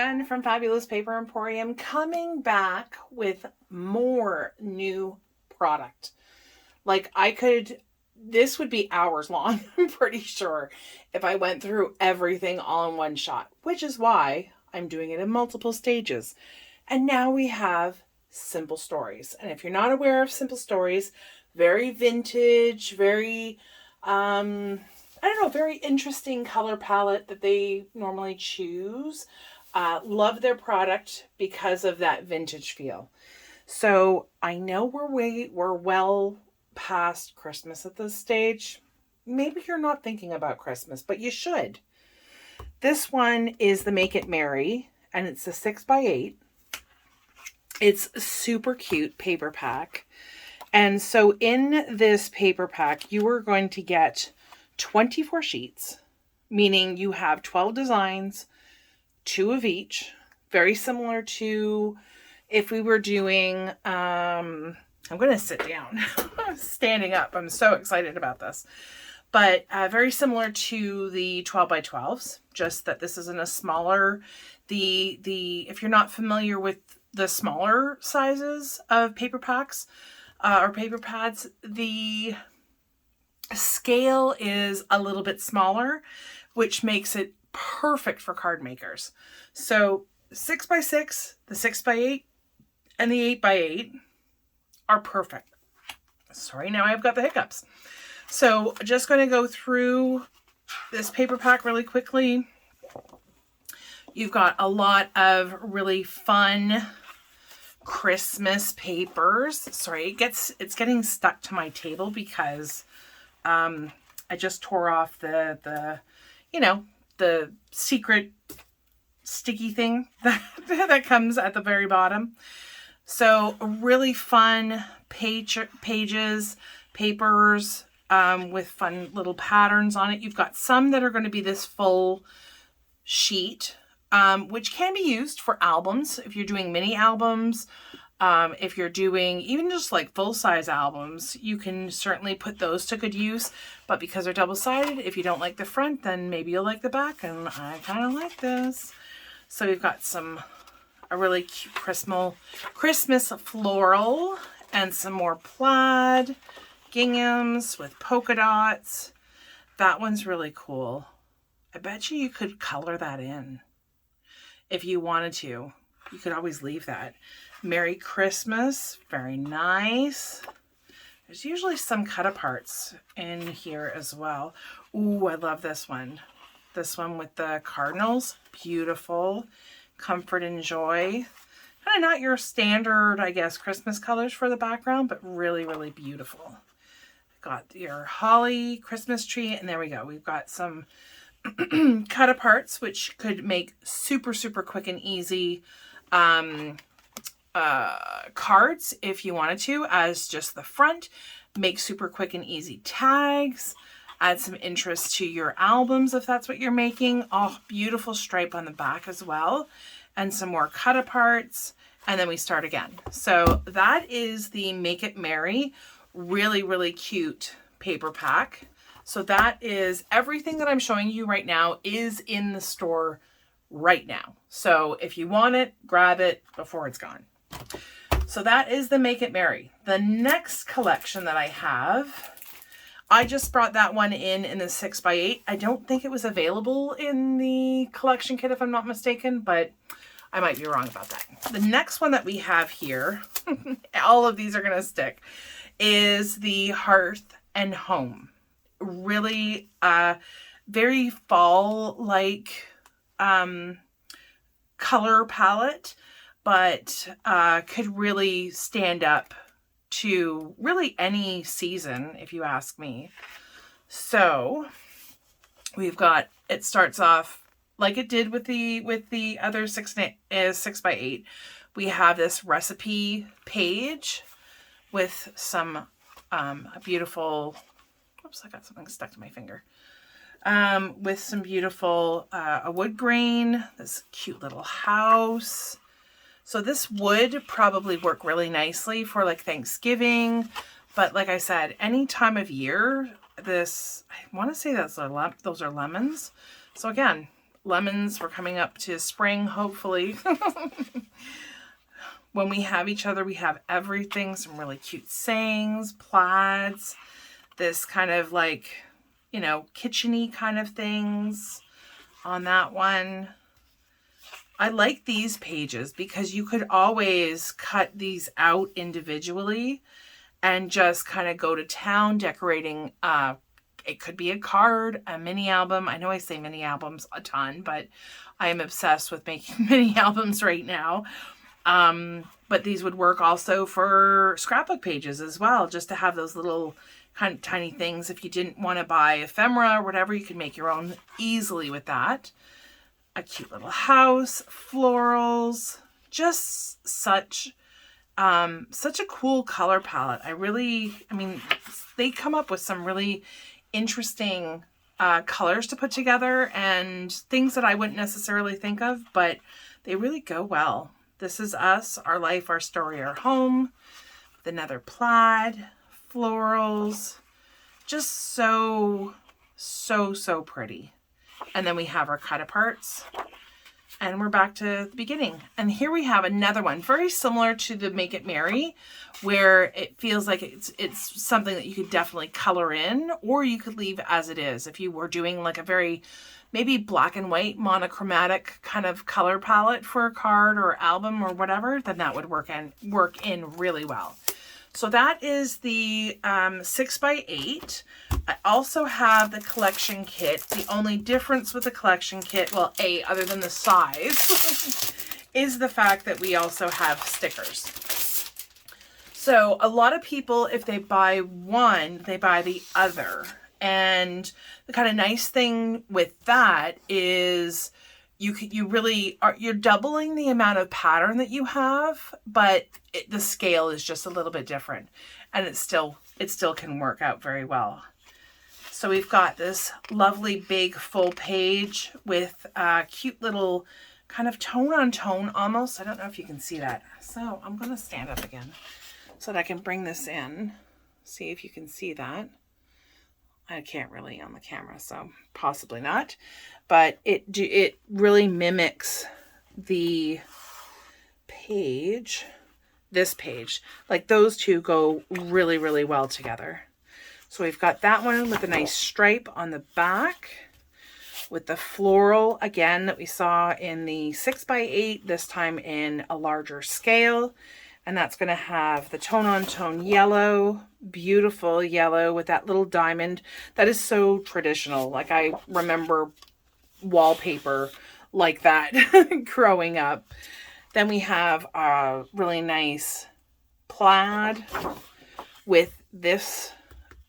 Jen from Fabulous Paper Emporium, coming back with more new product. Like this would be hours long, I'm pretty sure, if I went through everything all in one shot, which is why I'm doing it in multiple stages. And now we have Simple Stories. And if you're not aware of Simple Stories, very vintage, very, very interesting color palette that they normally choose. Love their product because of that vintage feel. So I know we're well past Christmas at this stage. Maybe you're not thinking about Christmas, but you should. This one is the Make It Merry, and it's a 6x8. It's a super cute paper pack. And so in this paper pack, you are going to get 24 sheets, meaning you have 12 designs, 2 of each, very similar to if we were doing, I'm going to sit down, standing up. I'm so excited about this. But very similar to the 12 by 12s, just that this is in a smaller, if you're not familiar with the smaller sizes of paper packs or paper pads, the scale is a little bit smaller, which makes it perfect for card makers. So 6x6, the 6x8, and the 8x8 are perfect. Sorry, now I've got the hiccups. So just going to go through this paper pack really quickly. You've got a lot of really fun Christmas papers. Sorry, it's getting stuck to my table because I just tore off the secret sticky thing that comes at the very bottom. So really fun pages, papers with fun little patterns on it. You've got some that are going to be this full sheet, which can be used for albums. If you're doing mini albums, if you're doing even just like full-size albums, you can certainly put those to good use. But because they're double-sided, if you don't like the front, then maybe you'll like the back. And I kind of like this. So we've got a really cute Christmas floral and some more plaid ginghams with polka dots. That one's really cool. I bet you could color that in if you wanted to. You could always leave that. Merry Christmas. Very nice. There's usually some cut aparts in here as well. Ooh, I love this one. This one with the cardinals. Beautiful. Comfort and joy. Kind of not your standard, I guess, Christmas colors for the background, but really, really beautiful. Got your holly Christmas tree, and there we go. We've got some cut aparts, which could make super, super quick and easy cards if you wanted to, as just the front. Make super quick and easy tags. Add some interest to your albums if that's what you're making. Oh, beautiful stripe on the back as well. And some more cut aparts. And then we start again. So that is the Make It Merry. Really, really cute paper pack. So that is everything that I'm showing you right now is in the store right now. So if you want it, grab it before it's gone. So that is the Make It Merry. The next collection that I have, I just brought that one in the 6x8. I don't think it was available in the collection kit if I'm not mistaken, but I might be wrong about that. The next one that we have here, all of these are going to stick, is the Hearth and Home. Really very fall-like color palette, but could really stand up to really any season, if you ask me. So we've got, it starts off like it did with the other 6x8. We have this recipe page with some beautiful, oops, I got something stuck to my finger. With some beautiful a wood grain, this cute little house. So this would probably work really nicely for like Thanksgiving, but like I said, any time of year, this, I want to say those are lemons. So again, lemons. We're coming up to spring, hopefully. When we have each other, we have everything. Some really cute sayings, plaids, this kind of like, you know, kitchen-y kind of things on that one. I like these pages because you could always cut these out individually and just kind of go to town decorating. It could be a card, a mini album. I know I say mini albums a ton, but I am obsessed with making mini albums right now. But these would work also for scrapbook pages as well, just to have those little kind of tiny things. If you didn't want to buy ephemera or whatever, you could make your own easily with that. A cute little house, florals, just such a cool color palette. I mean, they come up with some really interesting colors to put together and things that I wouldn't necessarily think of, but they really go well. This is us, our life, our story, our home, with another plaid, florals, just so pretty. And then we have our cut aparts, and we're back to the beginning. And here we have another one, very similar to the Make It Merry, where it feels like it's something that you could definitely color in, or you could leave as it is. If you were doing like a very maybe black and white monochromatic kind of color palette for a card or album or whatever, then that would work in really well. So that is the 6x8. I also have the collection kit. The only difference with the collection kit, well, other than the size, is the fact that we also have stickers. So a lot of people, if they buy one, they buy the other. And the kind of nice thing with that is you're doubling the amount of pattern that you have, but the scale is just a little bit different, and it still can work out very well. So we've got this lovely big full page with a cute little kind of tone on tone almost. I don't know if you can see that. So I'm going to stand up again so that I can bring this in. See if you can see that. I can't really on the camera, so possibly not. But it really mimics the page, this page. Like those two go really, really well together. So we've got that one with a nice stripe on the back with the floral again that we saw in the 6x8, this time in a larger scale. And that's going to have the tone on tone yellow, beautiful yellow with that little diamond. That is so traditional. Like I remember wallpaper like that growing up. Then we have a really nice plaid with this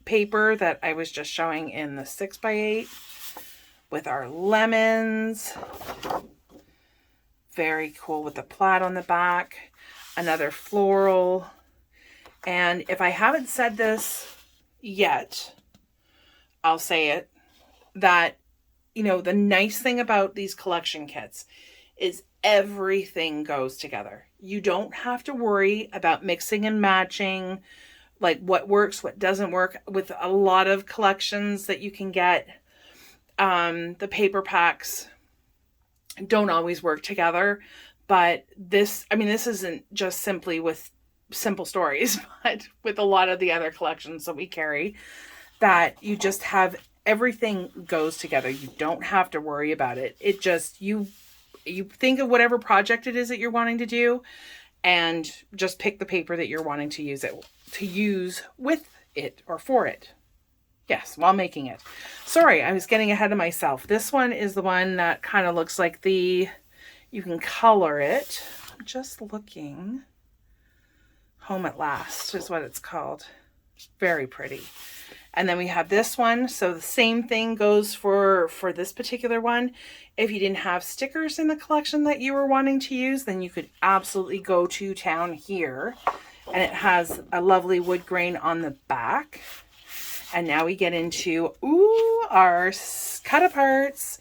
paper that I was just showing in the 6x8 with our lemons. Very cool with the plaid on the back. Another floral. And if I haven't said this yet, I'll say it, that, you know, the nice thing about these collection kits is everything goes together. You don't have to worry about mixing and matching, like what works, what doesn't work. With a lot of collections that you can get, the paper packs don't always work together. But this isn't just simply with Simple Stories, but with a lot of the other collections that we carry, that you just have everything goes together. You don't have to worry about it. It just, you think of whatever project it is that you're wanting to do and just pick the paper that you're wanting to use with it or for it. Yes, while making it. Sorry, I was getting ahead of myself. This one is the one that kind of looks like you can color it. Just looking. Home at Last is what it's called. Very pretty. And then we have this one. So the same thing goes for this particular one. If you didn't have stickers in the collection that you were wanting to use, then you could absolutely go to town here. And it has a lovely wood grain on the back. And now we get into, our cut aparts.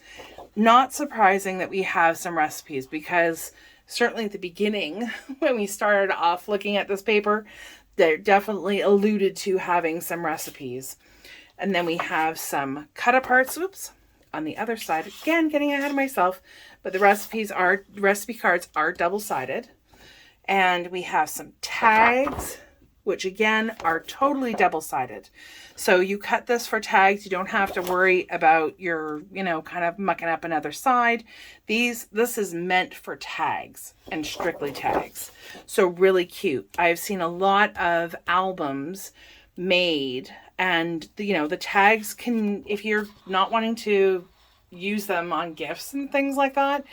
Not surprising that we have some recipes, because certainly at the beginning, when we started off looking at this paper, they definitely alluded to having some recipes. And then we have some cut aparts, on the other side, again, getting ahead of myself, but the recipe cards are double-sided. And we have some tags, which again are totally double-sided. So you cut this for tags. You don't have to worry about your, kind of mucking up another side. This is meant for tags and strictly tags. So really cute. I've seen a lot of albums made, and the tags can, if you're not wanting to use them on gifts and things like that,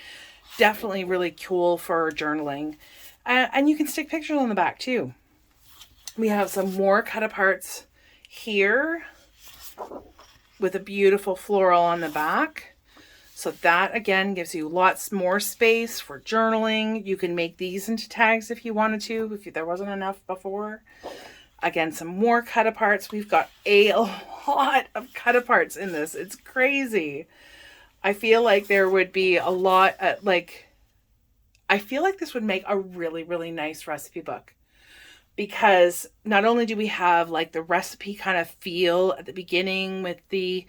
definitely really cool for journaling. And you can stick pictures on the back too. We have some more cut aparts here with a beautiful floral on the back. So that again gives you lots more space for journaling. You can make these into tags if you wanted to, if there wasn't enough before. Again, some more cut aparts. We've got a lot of cut aparts in this. It's crazy. I feel like there would be a lot, I feel like this would make a really, really nice recipe book, because not only do we have like the recipe kind of feel at the beginning with the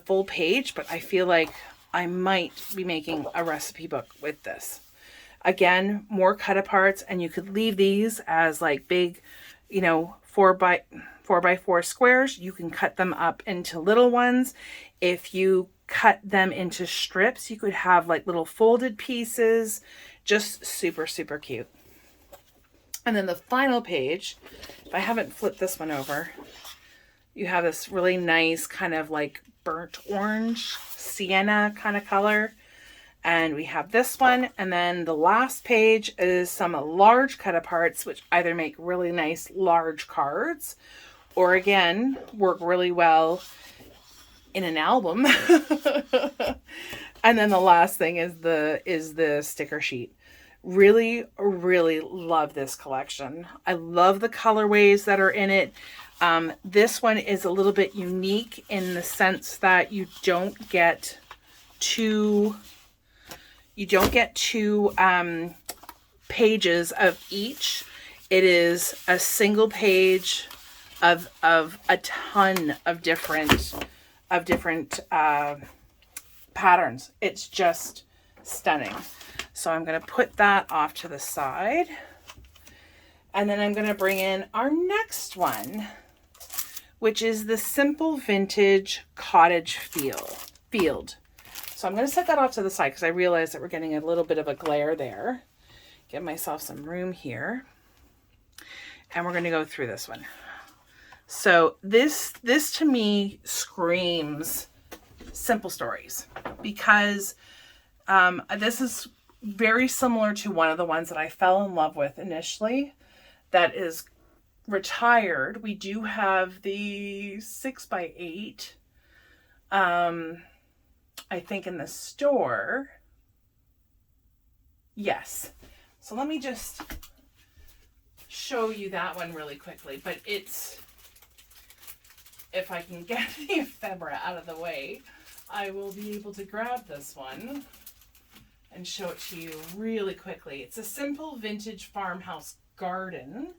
full page, but I feel like I might be making a recipe book with this. Again, more cut aparts, and you could leave these as like big, 4x4 squares. You can cut them up into little ones. If you cut them into strips, you could have like little folded pieces. Just super, super cute. And then the final page, if I haven't flipped this one over, you have this really nice kind of like burnt orange, sienna kind of color. And we have this one. And then the last page is some large cut aparts, which either make really nice large cards, or again, work really well in an album. And then the last thing is the sticker sheet. Really, really love this collection. I love the colorways that are in it. This one is a little bit unique in the sense that you don't get two pages of each. It is a single page of a ton of different patterns. It's just stunning. So I'm going to put that off to the side. And then I'm going to bring in our next one, which is the Simple Vintage Cottage Field. So I'm going to set that off to the side because I realize that we're getting a little bit of a glare there. Give myself some room here. And we're going to go through this one. So this to me screams simple stories, because this is very similar to one of the ones that I fell in love with initially that is retired. We do have the 6x8, I think in the store. Yes. So let me just show you that one really quickly, but it's, if I can get the ephemera out of the way, I will be able to grab this one and show it to you really quickly. It's a simple vintage farmhouse garden,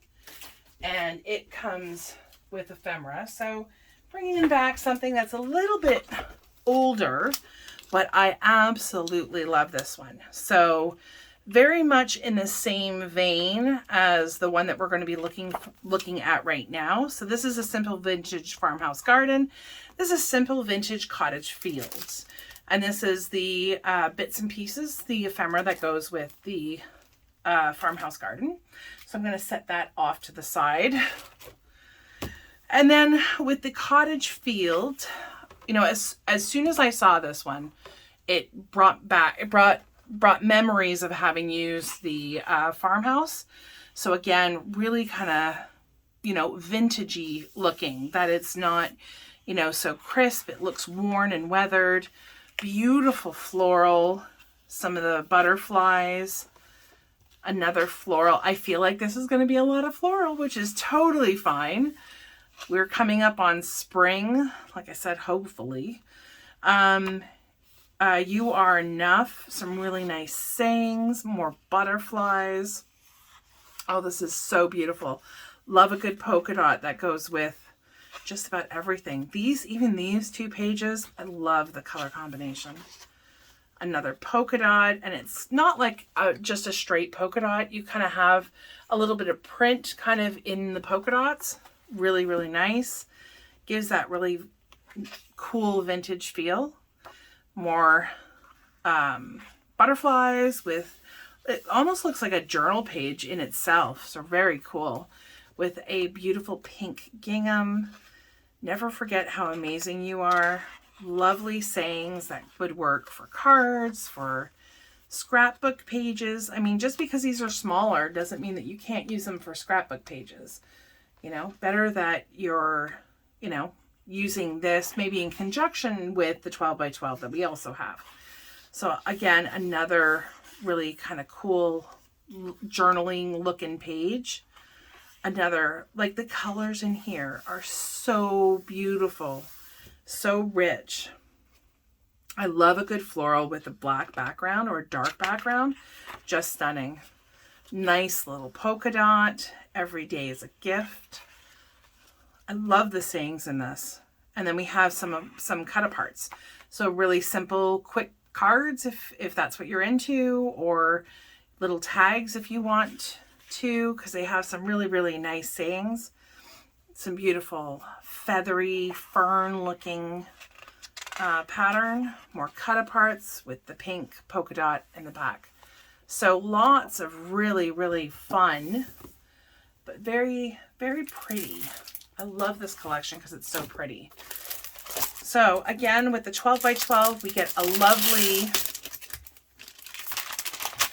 and it comes with ephemera. So bringing back something that's a little bit older, but I absolutely love this one. So very much in the same vein as the one that we're going to be looking at right now. So this is a simple vintage farmhouse garden. This is simple vintage cottage fields. And this is the bits and pieces, the ephemera that goes with the farmhouse garden. So I'm going to set that off to the side. And then with the cottage field, as soon as I saw this one, it brought memories of having used the farmhouse. So again, really kind of, vintagey looking, that it's not, so crisp. It looks worn and weathered. Beautiful floral, some of the butterflies, another floral. I feel like this is going to be a lot of floral, which is totally fine. We're coming up on spring, like I said, hopefully. You are enough, some really nice sayings, more butterflies. Oh, this is so beautiful. Love a good polka dot that goes with just about everything. Even these 2 pages, I love the color combination. Another polka dot, and it's not like just a straight polka dot. You kind of have a little bit of print kind of in the polka dots. Really, really nice. Gives that really cool vintage feel. More butterflies with, it almost looks like a journal page in itself. So very cool. With a beautiful pink gingham. Never forget how amazing you are. Lovely sayings that would work for cards, for scrapbook pages. I mean, just because these are smaller doesn't mean that you can't use them for scrapbook pages. You know, better that you're, you know, using this maybe in conjunction with the 12 by 12 that we also have. So again, another really kind of cool journaling looking page. Another, like the colors in here are so beautiful. So rich. I love a good floral with a black background or a dark background. Just stunning. Nice little polka dot. Every day is a gift. I love the sayings in this. And then we have some cut aparts. So really simple, quick cards if that's what you're into, or little tags if you want to, because they have some really, really nice sayings. Some beautiful feathery fern looking pattern. More cut aparts with the pink polka dot in the back. So lots of really, really fun, but very, very pretty. I love this collection because it's so pretty. So again, with the 12 by 12, we get a lovely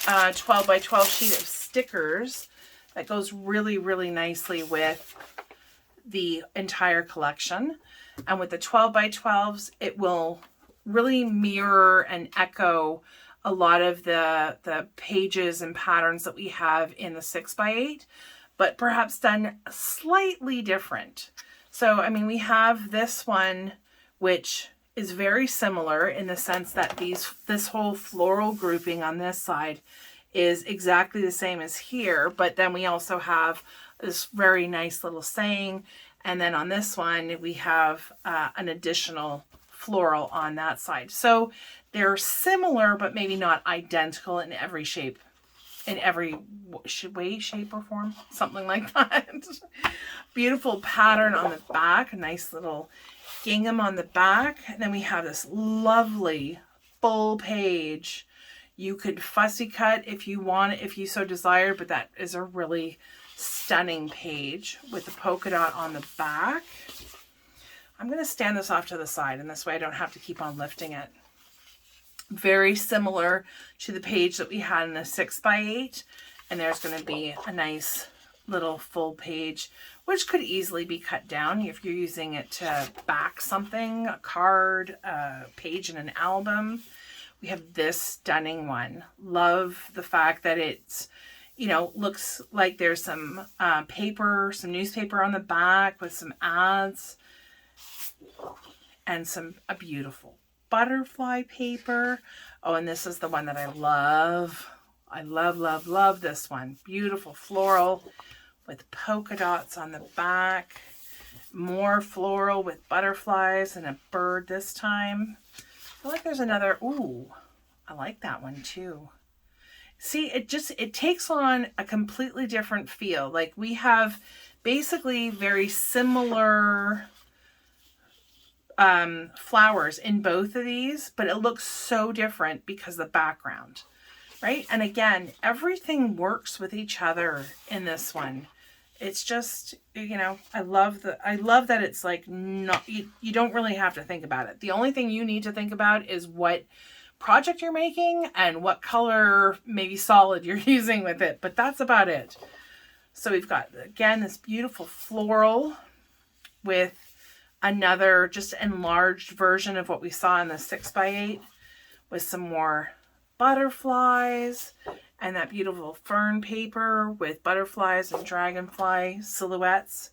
12 by 12 sheet of stickers that goes really, really nicely with the entire collection. And with the 12 by 12s, it will really mirror and echo a lot of the pages and patterns that we have in the 6 by 8, but perhaps done slightly different. So, I mean, we have this one, which is very similar in the sense that this whole floral grouping on this side is exactly the same as here, but then we also have this very nice little saying, and then on this one we have an additional floral on that side. So they're similar, but maybe not identical in every shape, in every way, shape, or form, something like that. Beautiful pattern on the back, a nice little gingham on the back, and then we have this lovely full page. You could fussy cut if you want, if you so desired, but that is a really stunning page with the polka dot on the back. I'm going to stand this off to the side, and this way I don't have to keep on lifting it. Very similar to the page that we had in the 6 by 8, and there's going to be a nice little full page, which could easily be cut down if you're using it to back something, a card, a page in an album. We have this stunning one. Love the fact that it's, you know, looks like there's some paper, some newspaper on the back with some ads, and a beautiful butterfly paper. Oh, and this is the one that I love. I love, love, love this one. Beautiful floral with polka dots on the back. More floral with butterflies and a bird this time. I feel like there's another, ooh, I like that one too. See, it takes on a completely different feel. Like we have basically very similar flowers in both of these, but it looks so different because of the background, right? And again, everything works with each other in this one. It's just, you know, I love that it's like not, you don't really have to think about it. The only thing you need to think about is what project you're making and what color, maybe solid, you're using with it, but that's about it. So we've got, again, this beautiful floral with another just enlarged version of what we saw in the 6 by 8 with some more butterflies and that beautiful fern paper with butterflies and dragonfly silhouettes.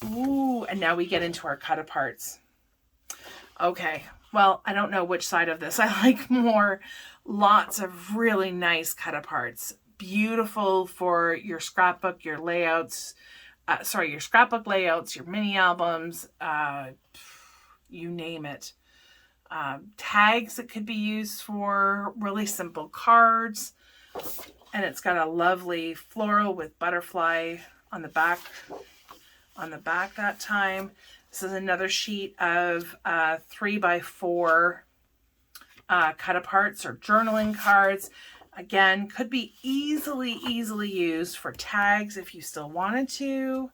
Ooh, and now we get into our cut aparts. Okay, well, I don't know which side of this I like more. Lots of really nice cut aparts. Beautiful for your scrapbook, your layouts, your scrapbook layouts, your mini albums, you name it. Tags that could be used for, really simple cards. And it's got a lovely floral with butterfly on the back that time. This is another sheet of 3x4 cut-aparts or journaling cards. Again, could be easily used for tags if you still wanted to.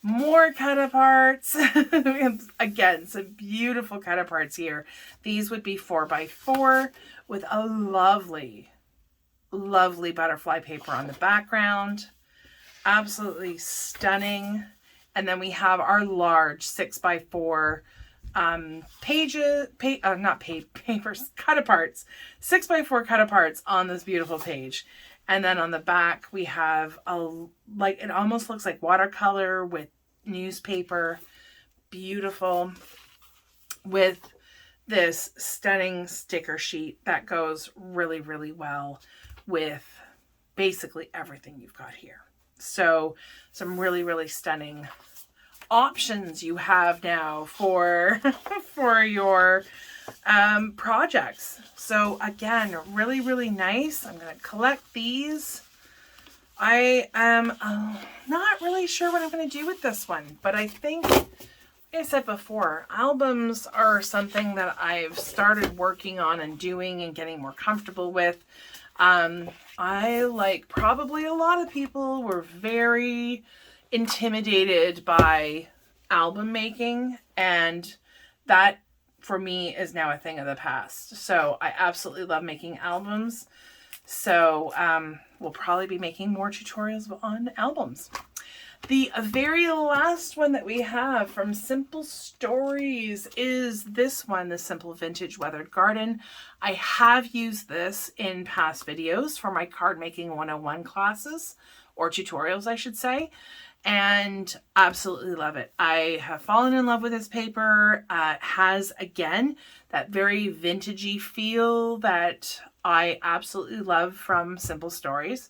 More cut-aparts. Again, some beautiful cut-aparts here. These would be 4x4 with a lovely butterfly paper on the background. Absolutely stunning. And then we have our large 6x4 papers, cut-aparts. 6x4 cut-aparts on this beautiful page. And then on the back, we have it almost looks like watercolor with newspaper. Beautiful. With this stunning sticker sheet that goes really, really well with basically everything you've got here. So some really, really stunning options you have now for your projects. So again, really, really nice. I'm going to collect these. I am not really sure what I'm going to do with this one, but I think, like I said before, albums are something that I've started working on and doing and getting more comfortable with. I, like probably a lot of people, were very intimidated by album making, and that for me is now a thing of the past. So I absolutely love making albums. So we'll probably be making more tutorials on albums. The very last one that we have from Simple Stories is this one, the Simple Vintage Weathered Garden. I have used this in past videos for my card making 101 classes, or tutorials I should say, and absolutely love it. I have fallen in love with this paper. It has, again, that very vintagey feel that I absolutely love from Simple Stories.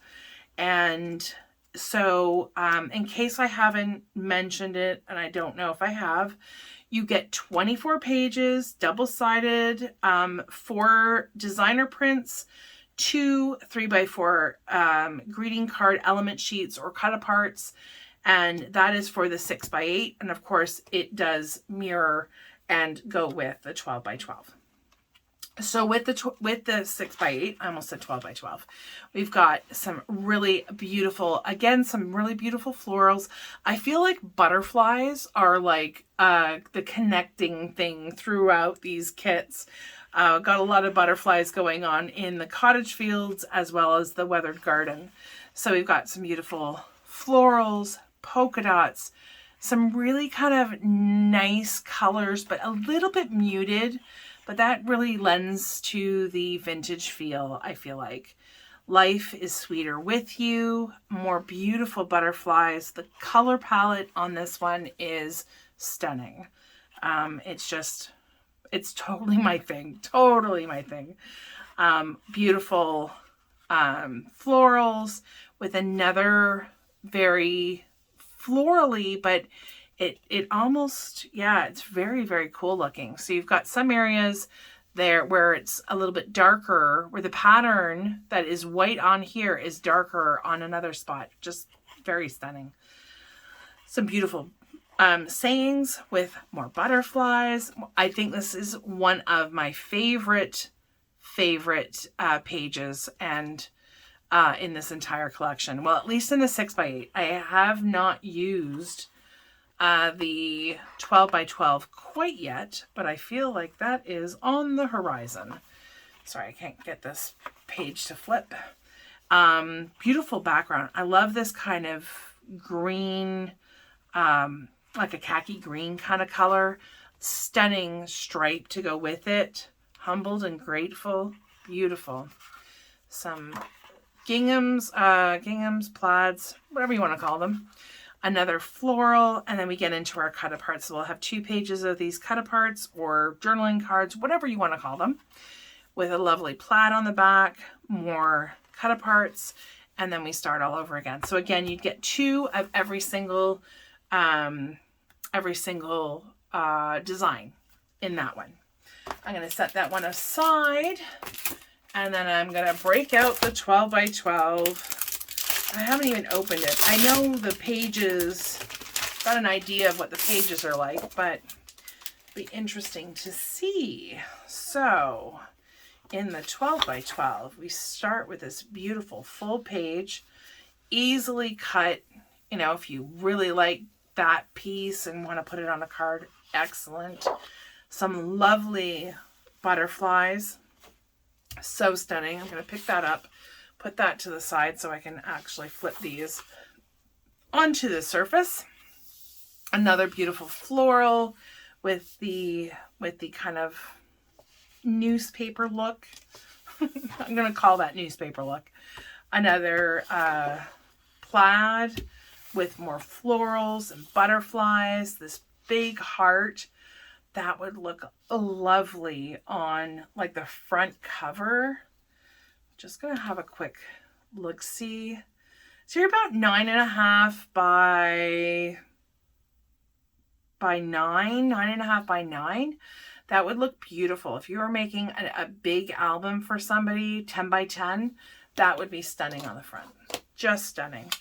And so in case I haven't mentioned it, and I don't know if I have, you get 24 pages, double-sided, 4 designer prints, 2 3x4 greeting card element sheets or cut-aparts, and that is for the 6x8. And of course, it does mirror and go with the 12x12. So with the 6x8, I almost said 12x12, we've got some really beautiful, again, some really beautiful florals. I feel like butterflies are like the connecting thing throughout these kits. Got a lot of butterflies going on in the cottage fields as well as the weathered garden. So we've got some beautiful florals, polka dots, some really kind of nice colors, but a little bit muted. But that really lends to the vintage feel, I feel like. Life is sweeter with you. More beautiful butterflies. The color palette on this one is stunning. It's totally my thing. Totally my thing. Beautiful florals with another very florally, but it almost, yeah, it's very, very cool looking. So you've got some areas there where it's a little bit darker, where the pattern that is white on here is darker on another spot. Just very stunning. Some beautiful sayings with more butterflies. I think this is one of my favorite pages and in this entire collection. Well, at least in the 6x8. I have not used the 12x12 quite yet, but I feel like that is on the horizon. Sorry, I can't get this page to flip. Beautiful background. I love this kind of green, like a khaki green kind of color. Stunning stripe to go with it. Humbled and grateful. Beautiful. Some ginghams, plaids, whatever you want to call them. Another floral, and then we get into our cut-aparts. So we'll have 2 pages of these cut-aparts or journaling cards, whatever you want to call them, with a lovely plaid on the back, more cut-aparts, and then we start all over again. So again, you'd get 2 of every single design in that one. I'm going to set that one aside, and then I'm going to break out the 12 by 12. I haven't even opened it. I know the pages, got an idea of what the pages are like, but be interesting to see. So in the 12 by 12, we start with this beautiful full page, easily cut. You know, if you really like that piece and want to put it on a card, excellent. Some lovely butterflies. So stunning. I'm going to pick that up, put that to the side so I can actually flip these onto the surface. Another beautiful floral with the kind of newspaper look. I'm going to call that newspaper look. Another plaid with more florals and butterflies. This big heart that would look lovely on like the front cover. Just going to have a quick look-see. So you're about 9.5 by 9, 9.5 by 9. That would look beautiful. If you were making a big album for somebody, 10 by 10, that would be stunning on the front. Just stunning.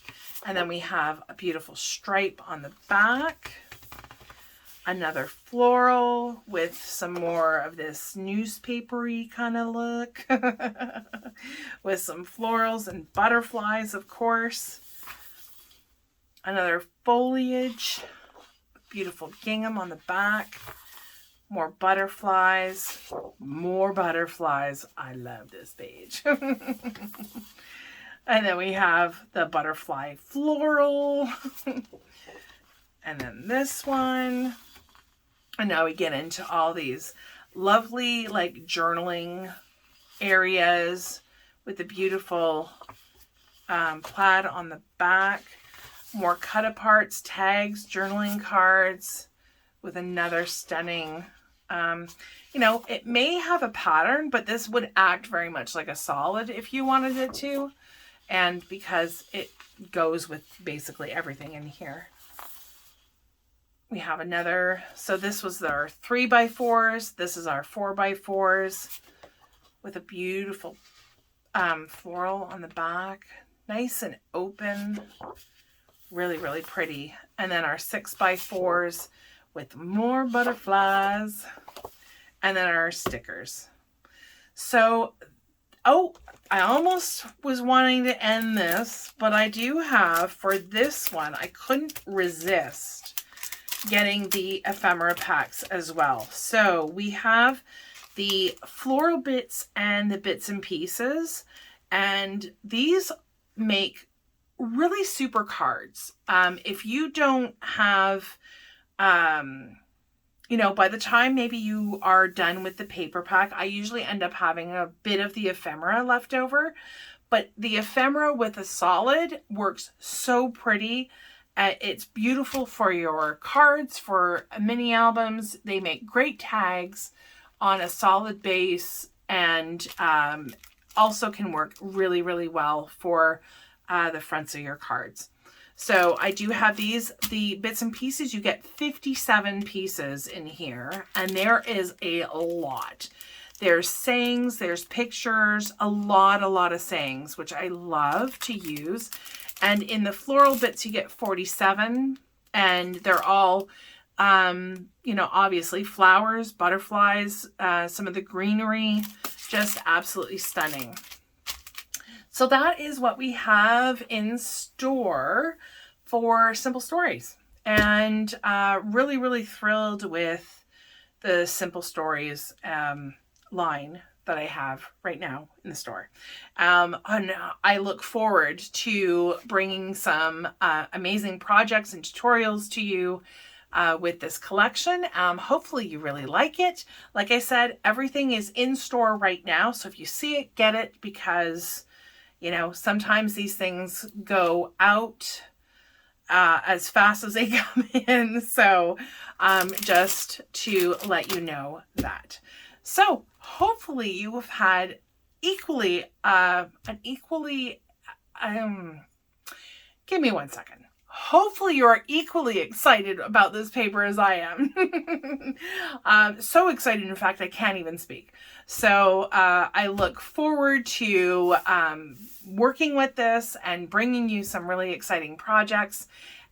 And then we have a beautiful stripe on the back. Another floral with some more of this newspapery kind of look. With some florals and butterflies, of course. Another foliage. Beautiful gingham on the back. More butterflies. More butterflies. I love this page. And then we have the butterfly floral. And then this one. And now we get into all these lovely like journaling areas with the beautiful plaid on the back. More cut aparts, tags, journaling cards with another stunning, you know, it may have a pattern, but this would act very much like a solid if you wanted it to. And because it goes with basically everything in here. We have another, so this was our 3x4s. This is our 4x4s with a beautiful floral on the back. Nice and open. Really, really pretty. And then our 6x4s with more butterflies. And then our stickers. So, oh, I almost was wanting to end this, but I do have, for this one, I couldn't resist getting the Ephemera Packs as well. So we have the floral bits and the bits and pieces, and these make really super cards. If you don't have, you know, by the time maybe you are done with the paper pack, I usually end up having a bit of the ephemera left over, but the ephemera with a solid works so pretty. It's beautiful for your cards, for mini albums. They make great tags on a solid base, and also can work really, really well for the fronts of your cards. So I do have these, the bits and pieces. You get 57 pieces in here, and there is a lot. There's sayings, there's pictures, a lot of sayings, which I love to use. And in the floral bits, you get 47, and they're all, you know, obviously flowers, butterflies, some of the greenery, just absolutely stunning. So that is what we have in store for Simple Stories. And really, really thrilled with the Simple Stories line that I have right now in the store. And I look forward to bringing some amazing projects and tutorials to you with this collection. Hopefully you really like it. Like I said, everything is in store right now. So if you see it, get it, because, you know, sometimes these things go out as fast as they come in. So just to let you know that. So hopefully you have had an equally give me 1 second. Hopefully you are equally excited about this paper as I am. So excited, in fact, I can't even speak. So I look forward to working with this and bringing you some really exciting projects.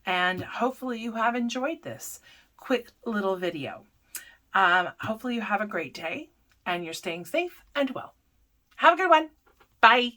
And hopefully you have enjoyed this quick little video. Hopefully you have a great day and you're staying safe and well. Have a good one. Bye.